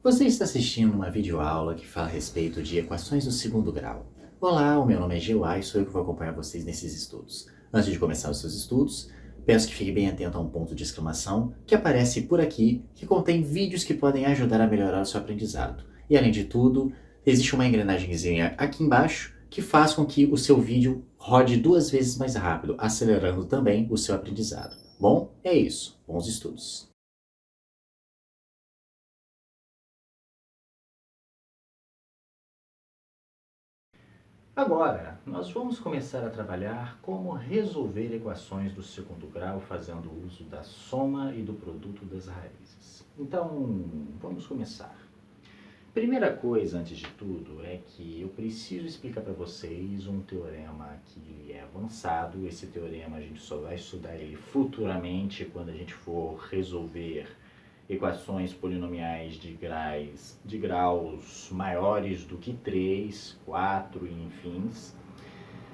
Você está assistindo uma videoaula que fala a respeito de equações do segundo grau. Olá, o meu nome é Geuá e sou eu que vou acompanhar vocês nesses estudos. Antes de começar os seus estudos, peço que fique bem atento a um ponto de exclamação que aparece por aqui, que contém vídeos que podem ajudar a melhorar o seu aprendizado. E além de tudo, existe uma engrenagemzinha aqui embaixo que faz com que o seu vídeo rode 2 vezes mais rápido, acelerando também o seu aprendizado. Bom, é isso. Bons estudos. Agora, nós vamos começar a trabalhar como resolver equações do segundo grau fazendo uso da soma e do produto das raízes. Então, vamos começar. Primeira coisa, antes de tudo, é que eu preciso explicar para vocês um teorema que é avançado. Esse teorema a gente só vai estudar ele futuramente quando a gente for resolver equações polinomiais de graus maiores do que 3, 4 e enfim,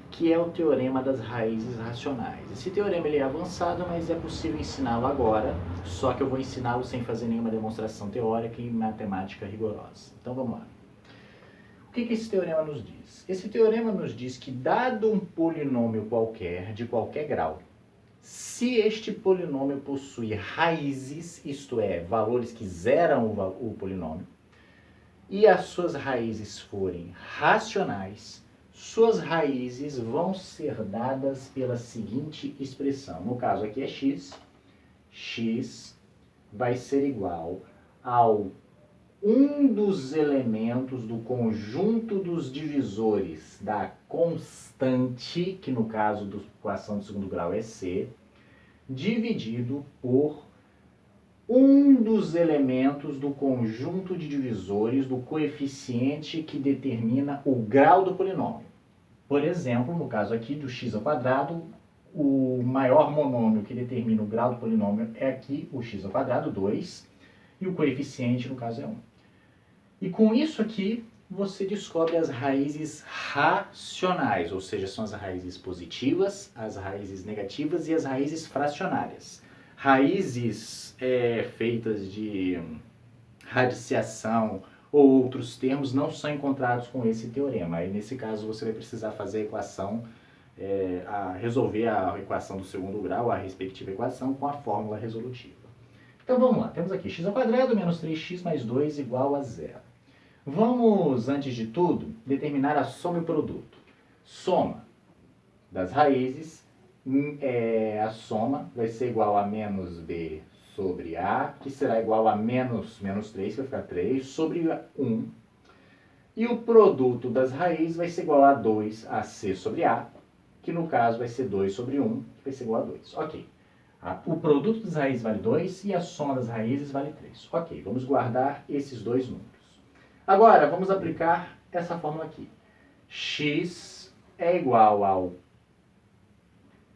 que é o teorema das raízes racionais. Esse teorema ele é avançado, mas é possível ensiná-lo agora, só que eu vou ensiná-lo sem fazer nenhuma demonstração teórica e matemática rigorosa. Então vamos lá. O que esse teorema nos diz? Esse teorema nos diz que, dado um polinômio qualquer, de qualquer grau, se este polinômio possui raízes, isto é, valores que zeram o polinômio, e as suas raízes forem racionais, suas raízes vão ser dadas pela seguinte expressão. No caso aqui é x vai ser igual ao um dos elementos do conjunto dos divisores da constante, que no caso da equação de segundo grau é c, dividido por um dos elementos do conjunto de divisores do coeficiente que determina o grau do polinômio. Por exemplo, no caso aqui do x ao quadrado, o maior monômio que determina o grau do polinômio é aqui o x ao quadrado, 2, e o coeficiente, no caso, é 1. E com isso aqui, você descobre as raízes racionais, ou seja, são as raízes positivas, as raízes negativas e as raízes fracionárias. Raízes feitas de radiciação ou outros termos não são encontrados com esse teorema. Aí, nesse caso, você vai precisar fazer a equação, resolver a equação do segundo grau, a respectiva equação, com a fórmula resolutiva. Então vamos lá, temos aqui x ao quadrado menos 3x mais 2 igual a 0. Vamos, antes de tudo, determinar a soma e o produto. Soma das raízes, a soma vai ser igual a menos b sobre a, que será igual a menos 3, que vai ficar 3, sobre 1. E o produto das raízes vai ser igual a 2ac sobre a, que no caso vai ser 2 sobre 1, que vai ser igual a 2. Ok. O produto das raízes vale 2 e a soma das raízes vale 3. Ok, vamos guardar esses dois números. Agora, vamos aplicar essa fórmula aqui. X é igual ao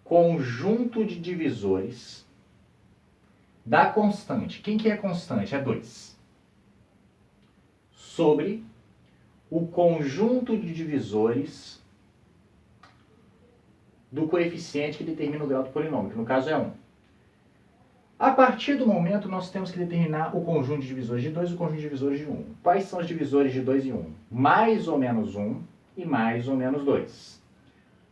conjunto de divisores da constante. Quem que é constante? É 2. Sobre o conjunto de divisores do coeficiente que determina o grau do polinômio, que no caso é 1. A partir do momento, nós temos que determinar o conjunto de divisores de 2 e o conjunto de divisores de 1. Quais são os divisores de 2 e 1? Mais ou menos 1 e mais ou menos 2.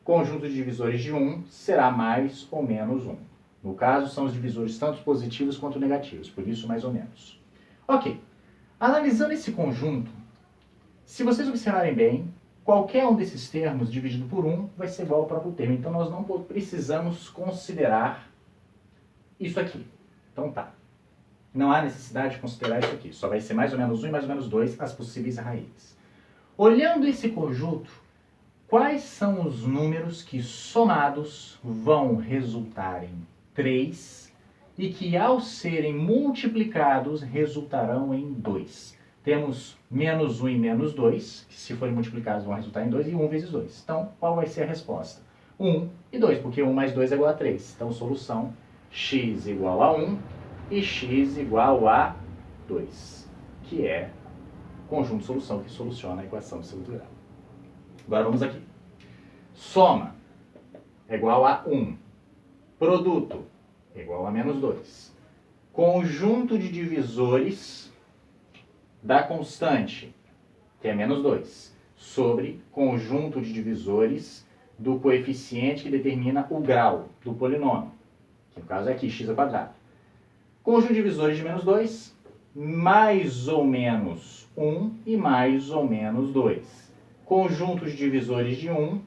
Conjunto de divisores de 1 será mais ou menos 1. No caso, são os divisores tanto positivos quanto negativos, por isso mais ou menos. Ok. Analisando esse conjunto, se vocês observarem bem, qualquer um desses termos dividido por 1 vai ser igual ao próprio termo. Então, nós não precisamos considerar isso aqui. Então tá. Não há necessidade de considerar isso aqui. Só vai ser mais ou menos 1 e mais ou menos 2 as possíveis raízes. Olhando esse conjunto, quais são os números que somados vão resultar em 3 e que ao serem multiplicados resultarão em 2? Temos menos 1 e menos 2, que se forem multiplicados vão resultar em 2, e 1 vezes 2. Então, qual vai ser a resposta? 1 e 2, porque 1 mais 2 é igual a 3. Então, solução x igual a 1 e x igual a 2, que é o conjunto de solução que soluciona a equação de segundo grau. Agora vamos aqui. Soma é igual a 1. Produto é igual a menos 2. Conjunto de divisores da constante, que é menos 2, sobre conjunto de divisores do coeficiente que determina o grau do polinômio, que no caso é aqui, x². Conjunto de divisores de menos 2, mais ou menos 1 e mais ou menos 2. Conjunto de divisores de 1,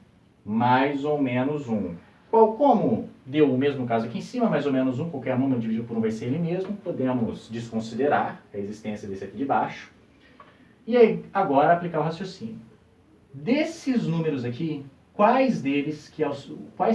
mais ou menos 1. Como deu o mesmo caso aqui em cima, mais ou menos 1, qualquer número dividido por 1 vai ser ele mesmo, podemos desconsiderar a existência desse aqui de baixo. E aí, agora aplicar o raciocínio. Desses números aqui, quais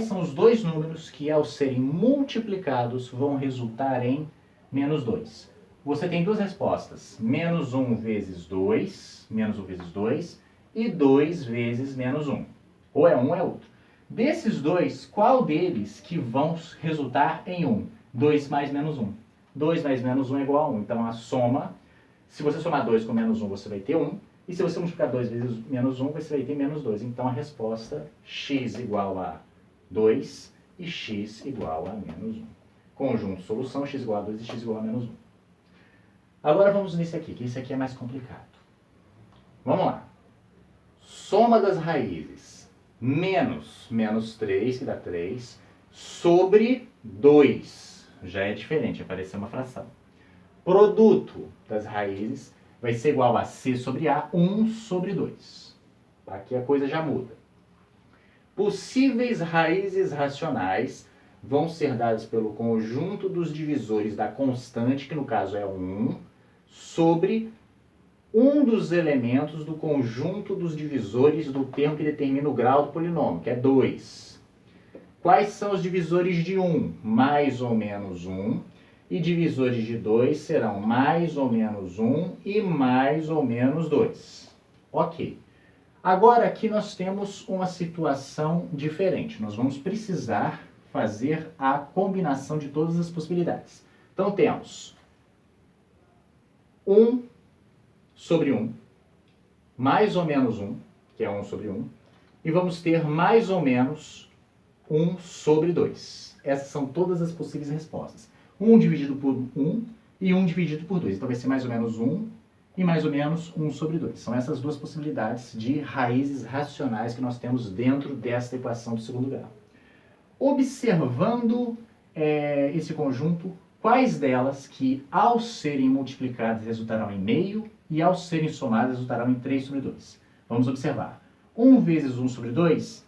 são os dois números que ao serem multiplicados vão resultar em menos 2? Você tem duas respostas, menos 1 vezes 2, menos 1 vezes 2, e 2 vezes menos 1. Ou é um ou é outro. Desses dois, qual deles que vão resultar em 1? 2 mais menos 1. 2 mais menos 1 é igual a 1. Então a soma, se você somar 2 com menos 1, você vai ter 1. E se você multiplicar 2 vezes menos 1, você vai ter menos 2. Então a resposta, x igual a 2 e x igual a menos 1. Conjunto solução, x igual a 2 e x igual a menos 1. Agora vamos nesse aqui, que esse aqui é mais complicado. Vamos lá. Soma das raízes menos 3, que dá 3, sobre 2. Já é diferente, apareceu uma fração. Produto das raízes vai ser igual a c sobre a, 1 sobre 2. Aqui a coisa já muda. Possíveis raízes racionais vão ser dadas pelo conjunto dos divisores da constante, que no caso é 1, sobre um dos elementos do conjunto dos divisores do termo que determina o grau do polinômio, que é 2. Quais são os divisores de 1? Mais ou menos 1. E divisores de 2 serão mais ou menos 1 e mais ou menos 2. Ok. Agora aqui nós temos uma situação diferente. Nós vamos precisar fazer a combinação de todas as possibilidades. Então temos 1 sobre 1, mais ou menos 1, que é 1 sobre 1, e vamos ter mais ou menos 1 sobre 2. Essas são todas as possíveis respostas. 1 dividido por 1 e 1 dividido por 2. Então vai ser mais ou menos 1 e mais ou menos 1 sobre 2. São essas duas possibilidades de raízes racionais que nós temos dentro desta equação do segundo grau. Observando esse conjunto, quais delas que ao serem multiplicadas resultarão em meio e ao serem somadas resultarão em 3 sobre 2. Vamos observar. 1 vezes 1 sobre 2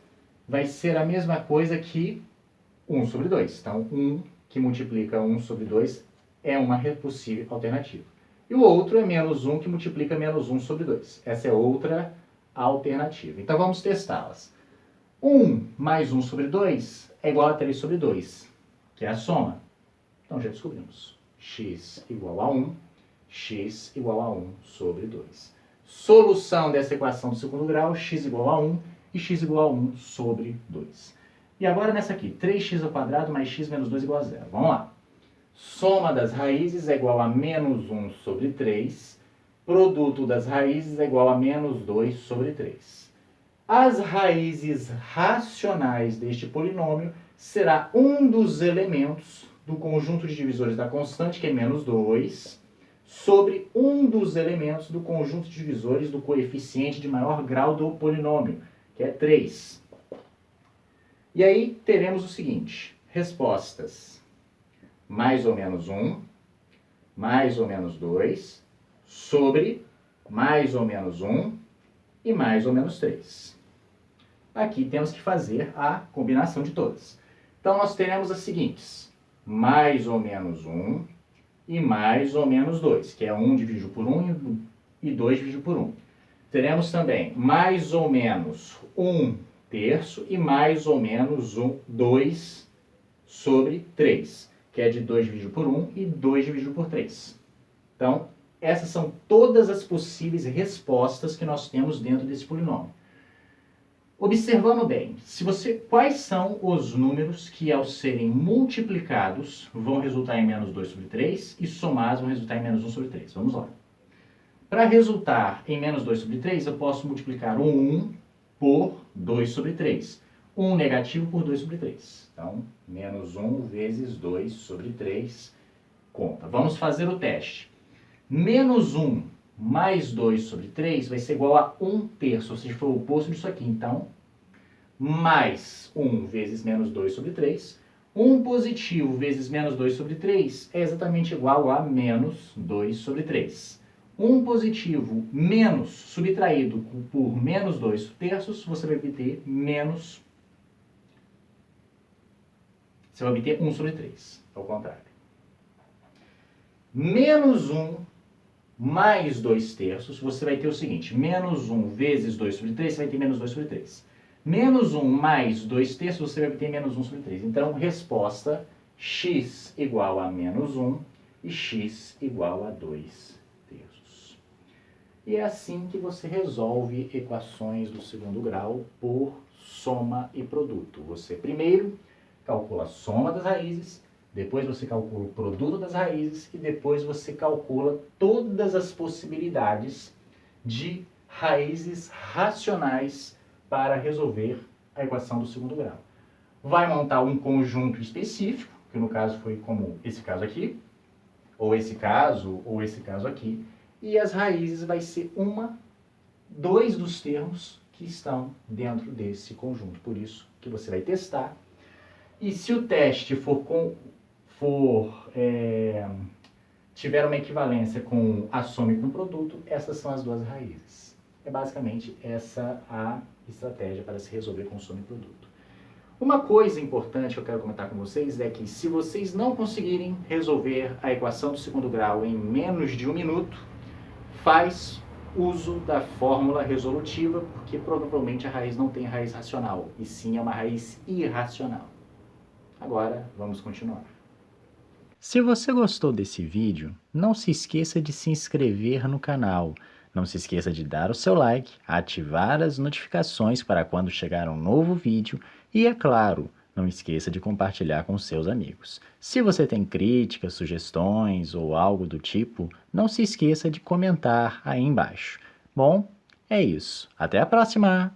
vai ser a mesma coisa que 1 sobre 2. Então, 1 que multiplica 1 sobre 2 é uma possível alternativa. E o outro é menos 1 que multiplica menos 1 sobre 2. Essa é outra alternativa. Então, vamos testá-las. 1 mais 1 sobre 2 é igual a 3 sobre 2, que é a soma. Então, já descobrimos. X igual a 1, x igual a 1 sobre 2. Solução dessa equação do segundo grau, x igual a 1 e x igual a 1 sobre 2. E agora nessa aqui, 3x² mais x menos 2 igual a 0. Vamos lá. Soma das raízes é igual a menos 1 sobre 3. Produto das raízes é igual a menos 2 sobre 3. As raízes racionais deste polinômio será um dos elementos do conjunto de divisores da constante, que é menos 2, sobre um dos elementos do conjunto de divisores do coeficiente de maior grau do polinômio, que é 3. E aí teremos o seguinte, respostas mais ou menos 1, mais ou menos 2, sobre mais ou menos 1 e mais ou menos 3. Aqui temos que fazer a combinação de todas. Então nós teremos as seguintes, mais ou menos 1 e mais ou menos 2, que é 1 dividido por 1 e 2 dividido por 1. Teremos também mais ou menos 1 terço e mais ou menos 2 sobre 3, que é de 2 dividido por 1 e 2 dividido por 3. Então, essas são todas as possíveis respostas que nós temos dentro desse polinômio. Observando bem, quais são os números que ao serem multiplicados vão resultar em menos 2 sobre 3 e somados vão resultar em menos 1 sobre 3. Vamos lá. Para resultar em menos 2 sobre 3, eu posso multiplicar o 1 por 2 sobre 3. 1 negativo por 2 sobre 3. Então, menos 1 vezes 2 sobre 3 conta. Vamos fazer o teste. Menos 1 mais 2 sobre 3 vai ser igual a 1/3, ou seja, foi o oposto disso aqui. Então, mais 1 vezes menos 2 sobre 3. 1 positivo vezes menos 2 sobre 3 é exatamente igual a menos 2 sobre 3. 1 positivo menos subtraído por menos 2/3, você vai obter menos... Você vai obter 1 sobre 3, ao contrário. Menos 1 mais 2/3, você vai ter o seguinte, menos 1 vezes 2 sobre 3, você vai ter menos 2 sobre 3. Menos 1 mais 2/3, você vai obter menos 1 sobre 3. Então, resposta, x igual a menos 1 e x igual a 2/3. E é assim que você resolve equações do segundo grau por soma e produto. Você primeiro calcula a soma das raízes, depois você calcula o produto das raízes e depois você calcula todas as possibilidades de raízes racionais para resolver a equação do segundo grau. Vai montar um conjunto específico, que no caso foi como esse caso aqui, ou esse caso aqui, e as raízes vai ser dois dos termos que estão dentro desse conjunto. Por isso que você vai testar. E se o teste tiver uma equivalência com a soma e com o produto, essas são as duas raízes. É basicamente essa a estratégia para se resolver com soma e produto. Uma coisa importante que eu quero comentar com vocês é que se vocês não conseguirem resolver a equação do segundo grau em menos de 1 minuto, faz uso da fórmula resolutiva, porque provavelmente a raiz não tem raiz racional, e sim é uma raiz irracional. Agora, vamos continuar. Se você gostou desse vídeo, não se esqueça de se inscrever no canal. Não se esqueça de dar o seu like, ativar as notificações para quando chegar um novo vídeo e, é claro, não esqueça de compartilhar com seus amigos. Se você tem críticas, sugestões ou algo do tipo, não se esqueça de comentar aí embaixo. Bom, é isso. Até a próxima!